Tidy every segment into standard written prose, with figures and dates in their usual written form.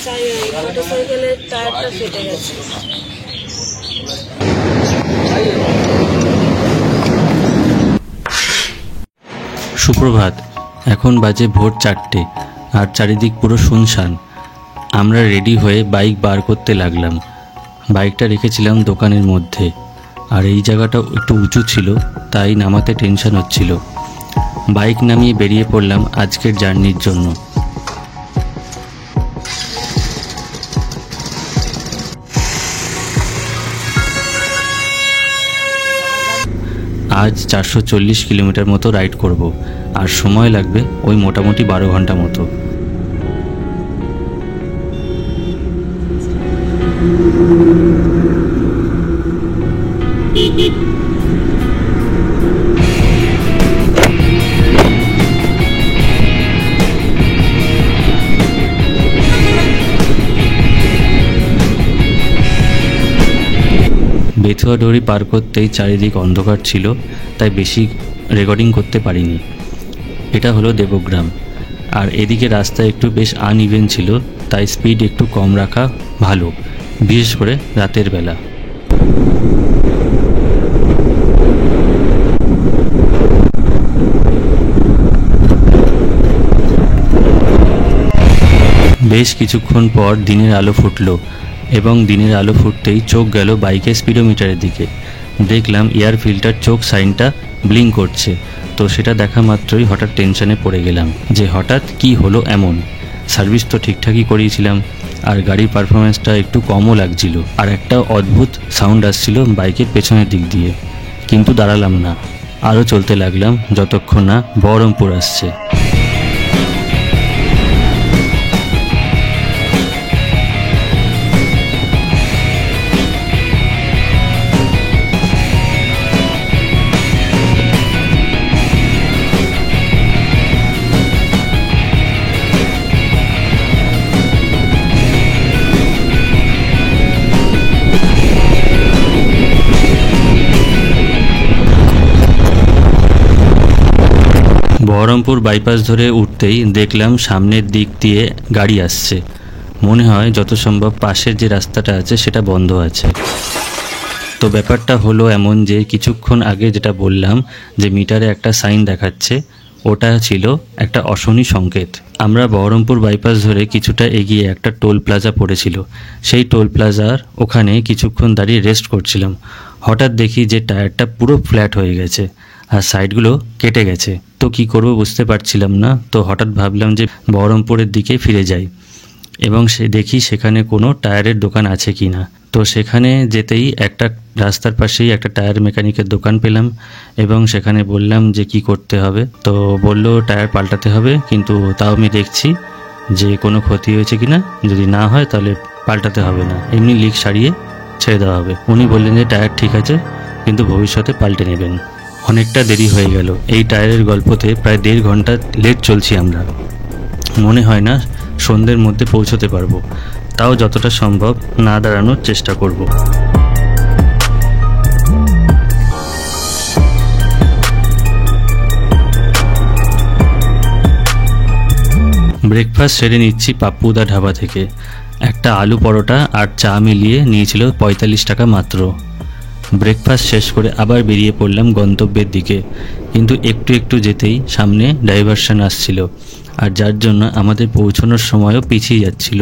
তাই মোটরসাইকেলের টায়ারটা ফেটে গেছে। সুপ্রভাত। এখন বাজে ভোর 4টে আর চারিদিক পুরো শুনশান। আমরা রেডি হয়ে বাইক বার করতে লাগলাম। বাইকটা রেখেছিলাম দোকানের মধ্যে, আর এই জায়গাটা একটু উঁচু ছিল, তাই নামাতে টেনশন হচ্ছিল। বাইক নামিয়ে বেরিয়ে পড়লাম আজকের জার্নির জন্য। আজ 440 কিলোমিটার মতো রাইড করব, আর সময় লাগবে ওই মোটামুটি 12 ঘন্টা মতো। বেথুয়া ডোরি পার করতেই চারিদিক অন্ধকার ছিল, তাই বেশি রেকর্ডিং করতে পারিনি। এটা হলো দেবগ্রাম, আর এদিকে রাস্তা একটু বেশ আনইভেন ছিল, তাই স্পিড একটু কম রাখা ভালো, বিশেষ করে রাতের বেলা। বেশ কিছুক্ষণ পর দিনের আলো ফুটলো, এবং দিনের আলো ফুটতেই চোখ গেল বাইকের স্পিডোমিটারের দিকে। দেখলাম এয়ার ফিল্টার চোখ সাইনটা ব্লিঙ্ক করছে। তো সেটা দেখা মাত্রই হঠাৎ টেনশনে পড়ে গেলাম যে হঠাৎ কি হলো এমন। সার্ভিস তো ঠিকঠাকই করিয়েছিলাম, আর গাড়ির পারফরমেন্সটা একটু কমও লাগছিল, আর একটা অদ্ভুত সাউন্ড আসছিল বাইকের পেছনের দিক দিয়ে। কিন্তু দাঁড়ালাম না, আরও চলতে লাগলাম যতক্ষণ না বহরমপুর আসছে। বহরমপুর বাইপাস ধরে উঠতেই দেখলাম সামনের দিক দিয়ে গাড়ি আসছে। মনে হয় যত সম্ভব পাশের যে রাস্তাটা আছে সেটা বন্ধ আছে। তো ব্যাপারটা হলো এমন যে কিছুক্ষণ আগে যেটা বললাম যে মিটারে একটা সাইন দেখাচ্ছে, ওটা ছিল একটা অশনি সংকেত। আমরা বহরমপুর বাইপাস ধরে কিছুটা এগিয়ে একটা টোল প্লাজা পড়েছিল। সেই টোল প্লাজার ওখানে কিছুক্ষণ দাঁড়িয়ে রেস্ট করছিলাম। হঠাৎ দেখি যে টায়ারটা পুরো ফ্ল্যাট হয়ে গেছে, আর সাইডগুলো কেটে গেছে। তো কি করব বুঝতে পারছিলাম না। তো হঠাৎ ভাবলাম যে বহরমপুরের দিকে ফিরে যাই, এবং দেখি সেখানে কোনো টায়ারের দোকান আছে কি না। তো সেখানে যেতেই একটা রাস্তার পাশেই একটা টায়ার মেকানিকের দোকান পেলাম, এবং সেখানে বললাম যে কি করতে হবে। তো বলল টায়ার পাল্টাতে হবে, কিন্তু তাও আমি দেখছি যে কোনো ক্ষতি হয়েছে কি না। যদি না হয় তাহলে পাল্টাতে হবে না, এমনি লিক সারিয়ে ছেড়ে দেওয়া হবে। উনি বললেন যে টায়ার ঠিক আছে, কিন্তু ভবিষ্যতে পাল্টে নেবেন। অনেকটা দেরি হয়ে গেল। এই টায়ারের গল্পতে প্রায় 1.5 ঘন্টা লেট চলছি আমরা। মনে হয় না সন্ধ্যের মধ্যে পৌঁছতে পারবো, তাও যতটা সম্ভব না দাঁড়ানোর চেষ্টা করব। ব্রেকফাস্ট সেরে নিচ্ছি পাপ্পুদা ধাবা থেকে। একটা আলু পরোটা আর চা মিলিয়ে নিয়েছিল 45 টাকা মাত্র। ব্রেকফাস্ট শেষ করে আবার বেরিয়ে পড়লাম গন্তব্যের দিকে, কিন্তু একটু একটু যেতেই সামনে ডাইভারশন আসছিল, আর যার জন্য আমাদের পৌঁছানোর সময়ও পিছিয়ে যাচ্ছিল।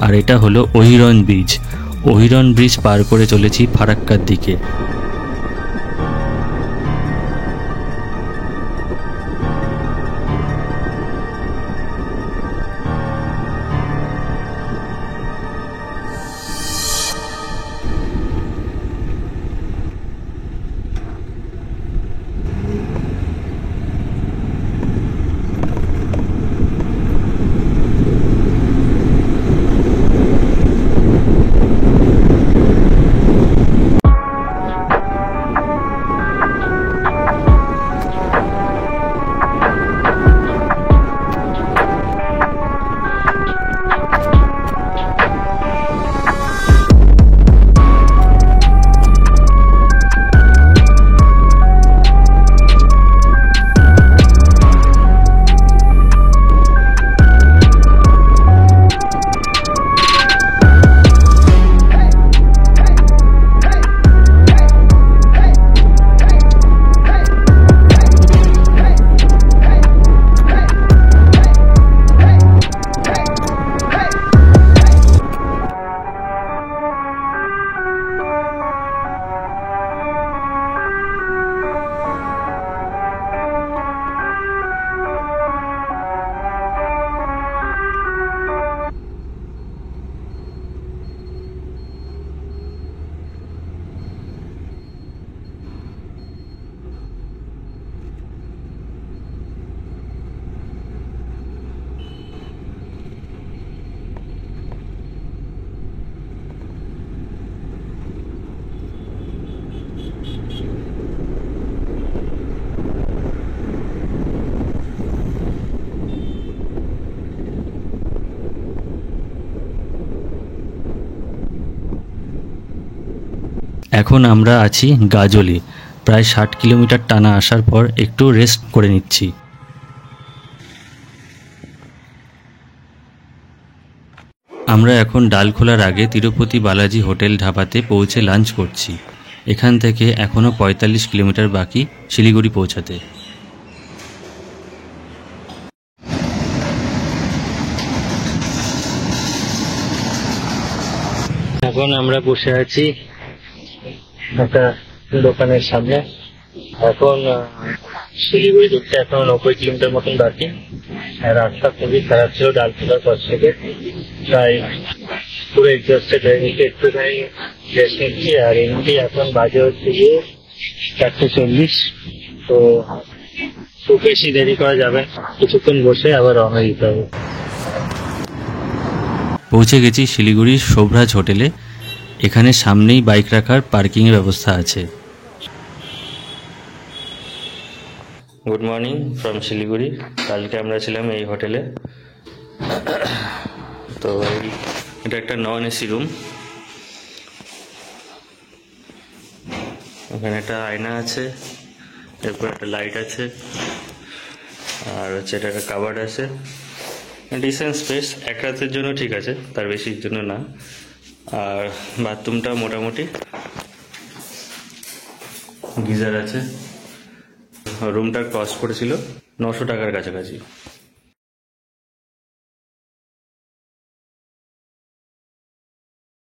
আর এটা হলো অহিরন ব্রিজ। অহিরন ব্রিজ পার করে চলেছি ফারাক্কার দিকে। এখন আমরা আছি গাজলে। প্রায় 60 কিলোমিটার টানা আসার পর একটু রেস্ট করে নিচ্ছি। আমরা এখন ডালখোলার আগে তিরুপতি বালাজি হোটেল ধাবাতে পৌঁছে লাঞ্চ করছি। এখান থেকে এখনও 45 কিলোমিটার বাকি শিলিগুড়ি পৌঁছাতে। এখন আমরা বসে আছি একটা দোকানের সামনে। এখন শিলিগুড়ি ঢুকতে এখন 90 কিলোমিটার মতন বাকি। আর রাস্তা খুবই খারাপ ছিল ডালখোলার পর থেকে। তাই পুরো এক্সস্টেড হয়ে গেছে, একটুখানি রেস্ট নিচ্ছি। আর এমনি এখন বাজে হচ্ছে গিয়ে 4:40। তো খুব বেশি দেরি করা যাবে, কিছুক্ষণ বসে আবার রওনা দিতে হবে। পৌঁছে গেছি শিলিগুড়ির শোভরাজ হোটেলে। এখানে সামনেই বাইক রাখার পার্কিংয়ের ব্যবস্থা আছে। Good morning from Siliguri. কালকে আমরা ছিলাম এই হোটেলে। তো এটা একটা নন এসি রুম। এখানে একটা আয়না আছে, এরপর একটা লাইট আছে, আর হচ্ছে এটা একটা কাভার্ড আছে। ডিসেন্ট স্পেস, এক রাতের জন্য ঠিক আছে, তার বেশির জন্য না। আর বাথরুমটা মোটামুটি, গিজার আছে। রুমটার কস্ট পড়েছিল 900 টাকার কাছাকাছি।